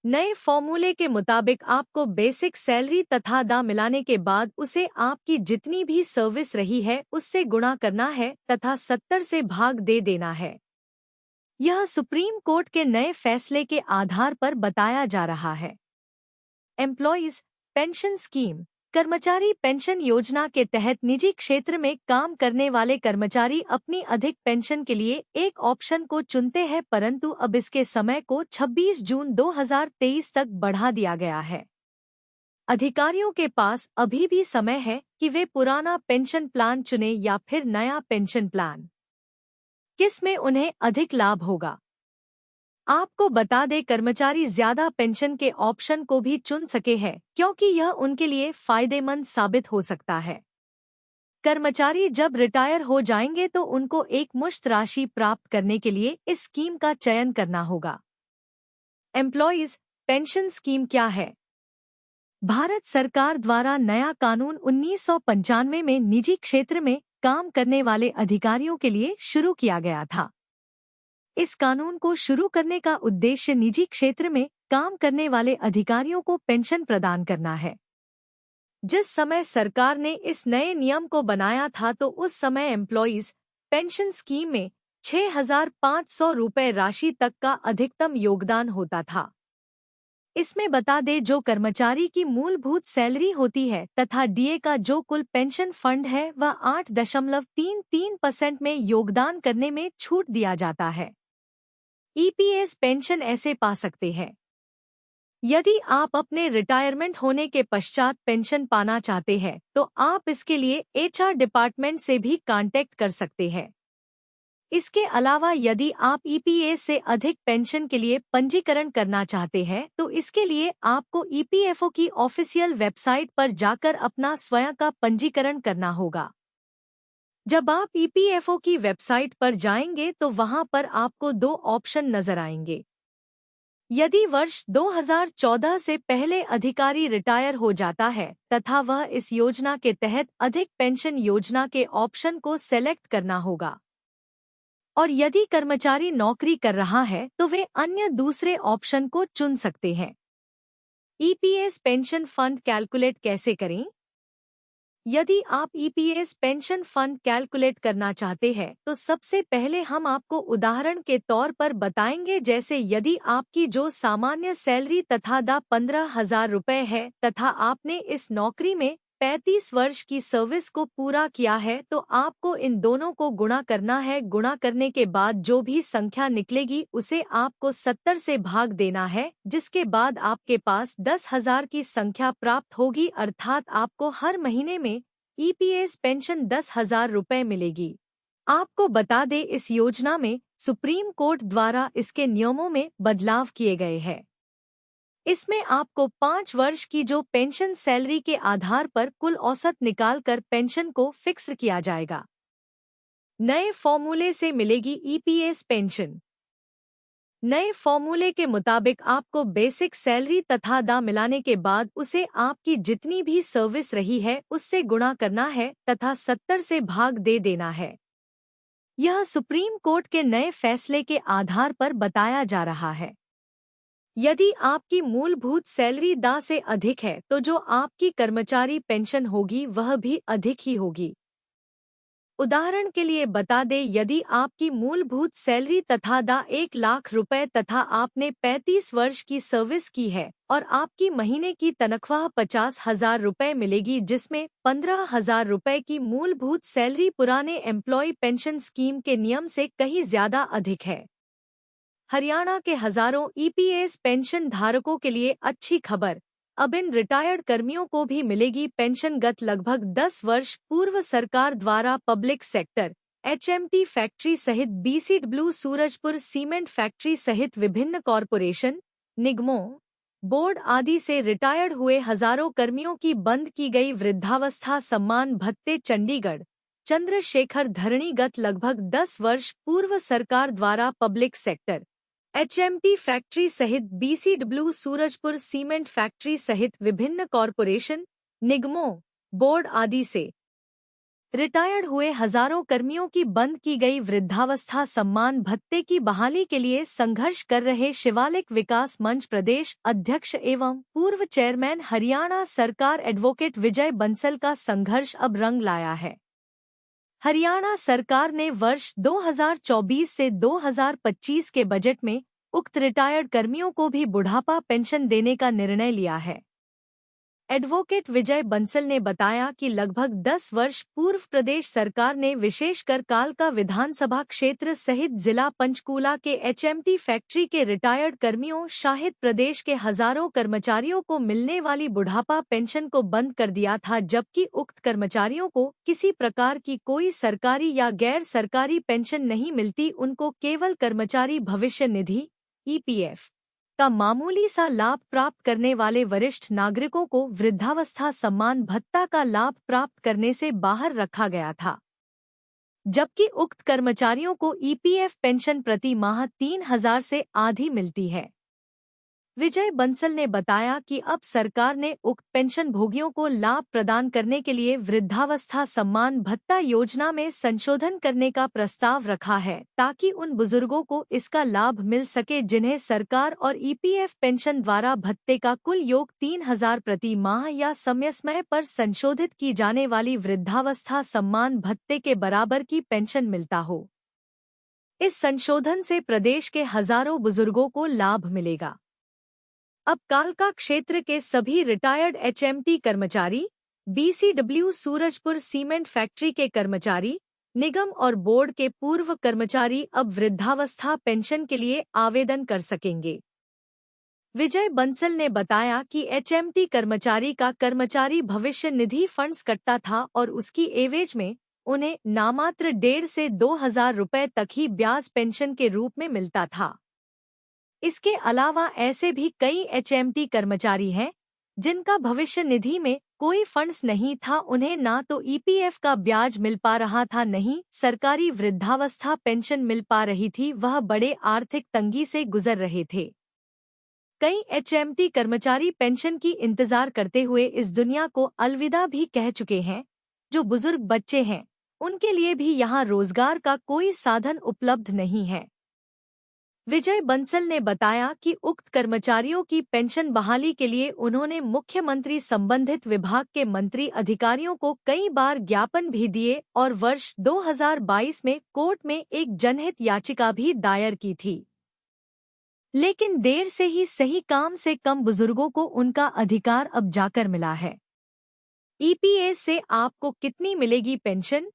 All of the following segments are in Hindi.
नए फॉर्मूले के मुताबिक आपको बेसिक सैलरी तथा दा मिलाने के बाद उसे आपकी जितनी भी सर्विस रही है उससे गुणा करना है तथा 70 से भाग दे देना है। यह सुप्रीम कोर्ट के नए फैसले के आधार पर बताया जा रहा है। एम्प्लॉयज पेंशन स्कीम कर्मचारी पेंशन योजना के तहत निजी क्षेत्र में काम करने वाले कर्मचारी अपनी अधिक पेंशन के लिए एक ऑप्शन को चुनते हैं, परंतु अब इसके समय को 26 जून 2023 तक बढ़ा दिया गया है। अधिकारियों के पास अभी भी समय है कि वे पुराना पेंशन प्लान चुनें या फिर नया पेंशन प्लान। किस में उन्हें अधिक लाभ होगा? आपको बता दें, कर्मचारी ज्यादा पेंशन के ऑप्शन को भी चुन सके हैं क्योंकि यह उनके लिए फायदेमंद साबित हो सकता है। कर्मचारी जब रिटायर हो जाएंगे तो उनको एक मुश्त राशि प्राप्त करने के लिए इस स्कीम का चयन करना होगा। एम्प्लॉयज पेंशन स्कीम क्या है? भारत सरकार द्वारा नया कानून 1995 में निजी क्षेत्र में काम करने वाले अधिकारियों के लिए शुरू किया गया था। इस कानून को शुरू करने का उद्देश्य निजी क्षेत्र में काम करने वाले अधिकारियों को पेंशन प्रदान करना है। जिस समय सरकार ने इस नए नियम को बनाया था तो उस समय एम्प्लॉयज पेंशन स्कीम में 6,500 रुपये राशि तक का अधिकतम योगदान होता था। इसमें बता दें, जो कर्मचारी की मूलभूत सैलरी होती है तथा डीए का जो कुल पेंशन फंड है वह 8.33% में योगदान करने में छूट दिया जाता है। ईपीएस पेंशन ऐसे पा सकते हैं। यदि आप अपने रिटायरमेंट होने के पश्चात पेंशन पाना चाहते हैं तो आप इसके लिए एचआर डिपार्टमेंट से भी कांटेक्ट कर सकते हैं। इसके अलावा यदि आप ईपीएस से अधिक पेंशन के लिए पंजीकरण करना चाहते हैं तो इसके लिए आपको ईपीएफओ की ऑफिशियल वेबसाइट पर जाकर अपना स्वयं का पंजीकरण करना होगा। जब आप ईपीएफओ की वेबसाइट पर जाएंगे तो वहां पर आपको दो ऑप्शन नजर आएंगे। यदि वर्ष 2014 से पहले अधिकारी रिटायर हो जाता है तथा वह इस योजना के तहत अधिक पेंशन योजना के ऑप्शन को सेलेक्ट करना होगा, और यदि कर्मचारी नौकरी कर रहा है तो वे अन्य दूसरे ऑप्शन को चुन सकते हैं। ईपीएस पेंशन फंड कैलकुलेट कैसे करें? यदि आप ईपीएस पेंशन फंड कैलकुलेट करना चाहते हैं तो सबसे पहले हम आपको उदाहरण के तौर पर बताएंगे, जैसे यदि आपकी जो सामान्य सैलरी तथा दा 15,000 रुपये है तथा आपने इस नौकरी में 35 वर्ष की सर्विस को पूरा किया है तो आपको इन दोनों को गुणा करना है। गुणा करने के बाद जो भी संख्या निकलेगी उसे आपको 70 से भाग देना है, जिसके बाद आपके पास 10,000 की संख्या प्राप्त होगी, अर्थात आपको हर महीने में ईपीएस पेंशन 10,000 रुपये मिलेगी। आपको बता दें, इस योजना में सुप्रीम कोर्ट द्वारा इसके नियमों में बदलाव किए गए हैं। इसमें आपको 5 वर्ष की जो पेंशन सैलरी के आधार पर कुल औसत निकालकर पेंशन को फिक्स किया जाएगा। नए फॉर्मूले से मिलेगी ईपीएस पेंशन। नए फॉर्मूले के मुताबिक आपको बेसिक सैलरी तथा दा मिलाने के बाद उसे आपकी जितनी भी सर्विस रही है उससे गुणा करना है तथा 70 से भाग दे देना है। यह सुप्रीम कोर्ट के नए फैसले के आधार पर बताया जा रहा है। यदि आपकी मूलभूत सैलरी दा से अधिक है तो जो आपकी कर्मचारी पेंशन होगी वह भी अधिक ही होगी। उदाहरण के लिए बता दें, यदि आपकी मूलभूत सैलरी तथा दा 1 लाख रुपए तथा आपने 35 वर्ष की सर्विस की है और आपकी महीने की तनख्वाह 50,000 रुपए मिलेगी, जिसमें 15,000 रुपए की मूलभूत सैलरी पुराने एम्प्लॉय पेंशन स्कीम के नियम से कहीं ज्यादा अधिक है। हरियाणा के हजारों ईपीएस पेंशन धारकों के लिए अच्छी खबर, अब इन रिटायर्ड कर्मियों को भी मिलेगी पेंशन। गत लगभग 10 वर्ष पूर्व सरकार द्वारा पब्लिक सेक्टर एचएमटी फैक्ट्री सहित बीसीडब्ल्यू सूरजपुर सीमेंट फैक्ट्री सहित विभिन्न कॉरपोरेशन, निगमों, बोर्ड आदि से रिटायर्ड हुए हजारों कर्मियों की बंद की गई वृद्धावस्था सम्मान भत्ते चंडीगढ़ चंद्रशेखर धरणी गत लगभग 10 वर्ष पूर्व सरकार द्वारा पब्लिक सेक्टर एचएमटी फैक्ट्री सहित बीसीडब्ल्यू सूरजपुर सीमेंट फैक्ट्री सहित विभिन्न कॉरपोरेशन, निगमों, बोर्ड आदि से रिटायर्ड हुए हजारों कर्मियों की बंद की गई वृद्धावस्था सम्मान भत्ते की बहाली के लिए संघर्ष कर रहे शिवालिक विकास मंच प्रदेश अध्यक्ष एवं पूर्व चेयरमैन हरियाणा सरकार एडवोकेट विजय बंसल का संघर्ष अब रंग लाया है। हरियाणा सरकार ने वर्ष 2024 से 2025 के बजट में उक्त रिटायर्ड कर्मियों को भी बुढ़ापा पेंशन देने का निर्णय लिया है। एडवोकेट विजय बंसल ने बताया कि लगभग 10 वर्ष पूर्व प्रदेश सरकार ने विशेषकर कालका विधानसभा क्षेत्र सहित जिला पंचकूला के एचएमटी फैक्ट्री के रिटायर्ड कर्मियों शाहिद प्रदेश के हजारों कर्मचारियों को मिलने वाली बुढ़ापा पेंशन को बंद कर दिया था, जबकि उक्त कर्मचारियों को किसी प्रकार की कोई सरकारी या गैर सरकारी पेंशन नहीं मिलती। उनको केवल कर्मचारी भविष्य निधि ईपीएफ का मामूली सा लाभ प्राप्त करने वाले वरिष्ठ नागरिकों को वृद्धावस्था सम्मान भत्ता का लाभ प्राप्त करने से बाहर रखा गया था, जबकि उक्त कर्मचारियों को ईपीएफ पेंशन प्रति माह 3,000 से आधी मिलती है। विजय बंसल ने बताया कि अब सरकार ने उक्त पेंशन भोगियों को लाभ प्रदान करने के लिए वृद्धावस्था सम्मान भत्ता योजना में संशोधन करने का प्रस्ताव रखा है, ताकि उन बुजुर्गों को इसका लाभ मिल सके जिन्हें सरकार और ईपीएफ पेंशन द्वारा भत्ते का कुल योग 3,000 प्रति माह या समय पर संशोधित की जाने वाली वृद्धावस्था सम्मान भत्ते के बराबर की पेंशन मिलता हो। इस संशोधन से प्रदेश के हजारों बुजुर्गों को लाभ मिलेगा। अब कालका क्षेत्र के सभी रिटायर्ड एचएमटी कर्मचारी, बीसीडब्ल्यू सूरजपुर सीमेंट फैक्ट्री के कर्मचारी, निगम और बोर्ड के पूर्व कर्मचारी अब वृद्धावस्था पेंशन के लिए आवेदन कर सकेंगे। विजय बंसल ने बताया कि एचएमटी कर्मचारी का कर्मचारी भविष्य निधि फंड्स कटता था और उसकी एवज में उन्हें नामात्र 1,500 से 2,000 रुपए तक ही ब्याज पेंशन के रूप में मिलता था। इसके अलावा ऐसे भी कई एचएमटी कर्मचारी हैं जिनका भविष्य निधि में कोई फंड्स नहीं था, उन्हें ना तो ईपीएफ का ब्याज मिल पा रहा था, नहीं सरकारी वृद्धावस्था पेंशन मिल पा रही थी। वह बड़े आर्थिक तंगी से गुजर रहे थे। कई एचएमटी कर्मचारी पेंशन की इंतजार करते हुए इस दुनिया को अलविदा भी कह चुके हैं। जो बुजुर्ग बच्चे हैं उनके लिए भी यहाँ रोजगार का कोई साधन उपलब्ध नहीं है। विजय बंसल ने बताया कि उक्त कर्मचारियों की पेंशन बहाली के लिए उन्होंने मुख्यमंत्री संबंधित विभाग के मंत्री अधिकारियों को कई बार ज्ञापन भी दिए और वर्ष 2022 में कोर्ट में एक जनहित याचिका भी दायर की थी, लेकिन देर से ही सही काम से कम बुजुर्गों को उनका अधिकार अब जाकर मिला है। ईपीएस से आपको कितनी मिलेगी पेंशन?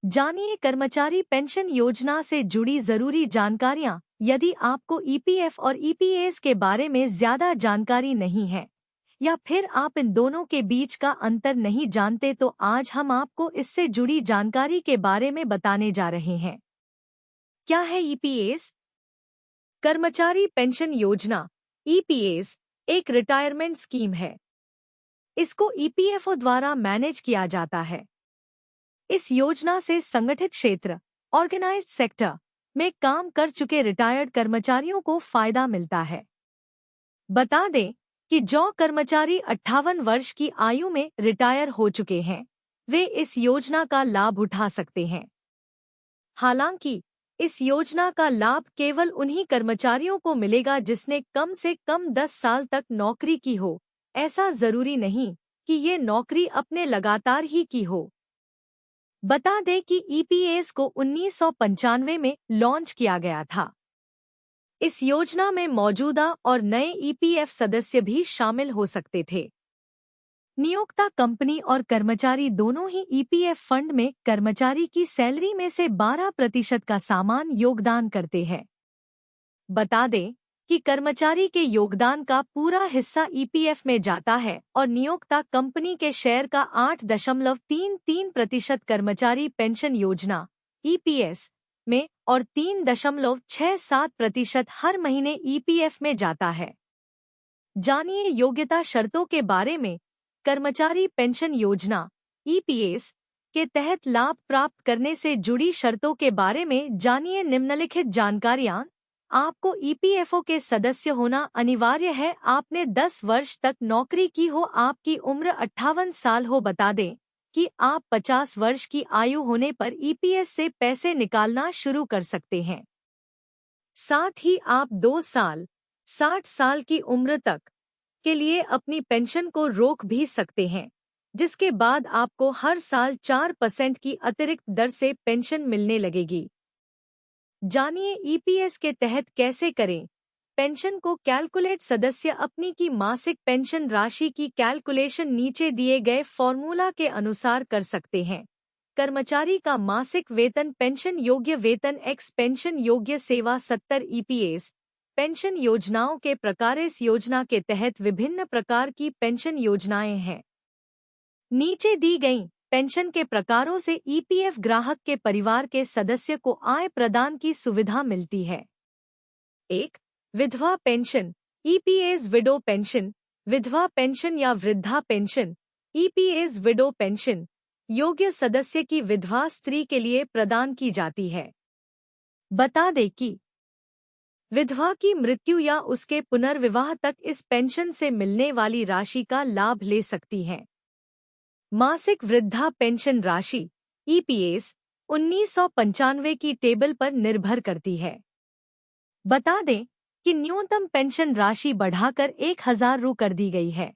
जानिए कर्मचारी पेंशन योजना से जुड़ी जरूरी जानकारियां। यदि आपको ईपीएफ और ईपीएस के बारे में ज्यादा जानकारी नहीं है या फिर आप इन दोनों के बीच का अंतर नहीं जानते, तो आज हम आपको इससे जुड़ी जानकारी के बारे में बताने जा रहे हैं। क्या है ईपीएस? कर्मचारी पेंशन योजना ईपीएस एक रिटायरमेंट स्कीम है। इसको ईपीएफओ द्वारा मैनेज किया जाता है। इस योजना से संगठित क्षेत्र ऑर्गेनाइज्ड सेक्टर में काम कर चुके रिटायर्ड कर्मचारियों को फायदा मिलता है। बता दें कि जो कर्मचारी 58 वर्ष की आयु में रिटायर हो चुके हैं वे इस योजना का लाभ उठा सकते हैं। हालांकि इस योजना का लाभ केवल उन्हीं कर्मचारियों को मिलेगा जिसने कम से कम 10 साल तक नौकरी की हो। ऐसा जरूरी नहीं कि ये नौकरी अपने लगातार ही की हो। बता दें कि ईपीएस को 1995 में लॉन्च किया गया था। इस योजना में मौजूदा और नए ईपीएफ सदस्य भी शामिल हो सकते थे। नियोक्ता कंपनी और कर्मचारी दोनों ही ईपीएफ फंड में कर्मचारी की सैलरी में से 12% का समान योगदान करते हैं। बता दें कि कर्मचारी के योगदान का पूरा हिस्सा ईपीएफ में जाता है और नियोक्ता कंपनी के शेयर का 8.33% कर्मचारी पेंशन योजना ईपीएस में और 3.67% हर महीने ईपीएफ में जाता है। जानिए योग्यता शर्तों के बारे में। कर्मचारी पेंशन योजना ईपीएस के तहत लाभ प्राप्त करने से जुड़ी शर्तों के बारे में जानिए निम्नलिखित जानकारियां। आपको ईपीएफओ के सदस्य होना अनिवार्य है। आपने 10 वर्ष तक नौकरी की हो, आपकी उम्र 58 साल हो। बता दें कि आप 50 वर्ष की आयु होने पर ईपीएस से पैसे निकालना शुरू कर सकते हैं। साथ ही आप 2 साल 60 साल की उम्र तक के लिए अपनी पेंशन को रोक भी सकते हैं, जिसके बाद आपको हर साल 4% की अतिरिक्त दर से पेंशन मिलने लगेगी। जानिए ईपीएस के तहत कैसे करें पेंशन को कैलकुलेट। सदस्य अपनी की मासिक पेंशन राशि की कैलकुलेशन नीचे दिए गए फॉर्मूला के अनुसार कर सकते हैं। कर्मचारी का मासिक वेतन पेंशन योग्य वेतन x पेंशन योग्य सेवा 70 ईपीएस पेंशन योजनाओं के प्रकार। इस योजना के तहत विभिन्न प्रकार की पेंशन योजनाएं हैं। नीचे दी गई पेंशन के प्रकारों से ईपीएफ ग्राहक के परिवार के सदस्य को आय प्रदान की सुविधा मिलती है। 1. विधवा पेंशन ईपीएस विडो पेंशन। विधवा पेंशन या वृद्धा पेंशन ईपीएस विडो पेंशन योग्य सदस्य की विधवा स्त्री के लिए प्रदान की जाती है। बता दें कि विधवा की मृत्यु या उसके पुनर्विवाह तक इस पेंशन से मिलने वाली राशि का लाभ ले सकती हैं। मासिक वृद्धा पेंशन राशि ईपीएस 1995 की टेबल पर निर्भर करती है। बता दें कि न्यूनतम पेंशन राशि बढ़ाकर 1000 रु कर दी गई है।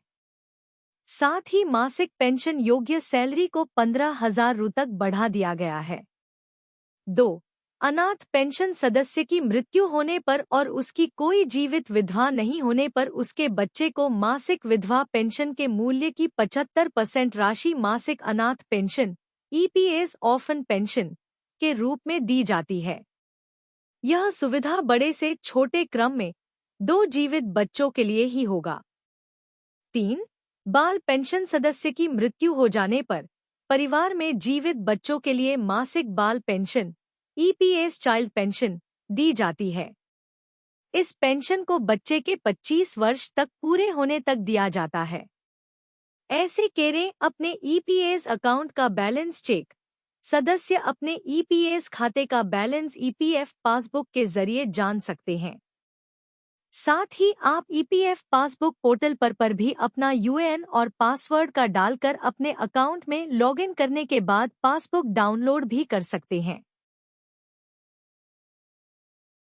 साथ ही मासिक पेंशन योग्य सैलरी को 15,000 रु तक बढ़ा दिया गया है। 2. अनाथ पेंशन सदस्य की मृत्यु होने पर और उसकी कोई जीवित विधवा नहीं होने पर उसके बच्चे को मासिक विधवा पेंशन के मूल्य की 75% राशि मासिक अनाथ पेंशन ईपीएस ऑर्फन पेंशन के रूप में दी जाती है। यह सुविधा बड़े से छोटे क्रम में 2 जीवित बच्चों के लिए ही होगा। 3. बाल पेंशन सदस्य की मृत्यु हो जाने पर परिवार में जीवित बच्चों के लिए मासिक बाल पेंशन ईपीएस चाइल्ड पेंशन दी जाती है। इस पेंशन को बच्चे के 25 वर्ष तक पूरे होने तक दिया जाता है। ऐसे करें अपने ईपीएस अकाउंट का बैलेंस चेक। सदस्य अपने ईपीएस खाते का बैलेंस ईपीएफ पासबुक के जरिए जान सकते हैं। साथ ही आप ईपीएफ पासबुक पोर्टल पर भी अपना यूएएन और पासवर्ड का डालकर अपने अकाउंट में लॉगिन करने के बाद पासबुक डाउनलोड भी कर सकते हैं।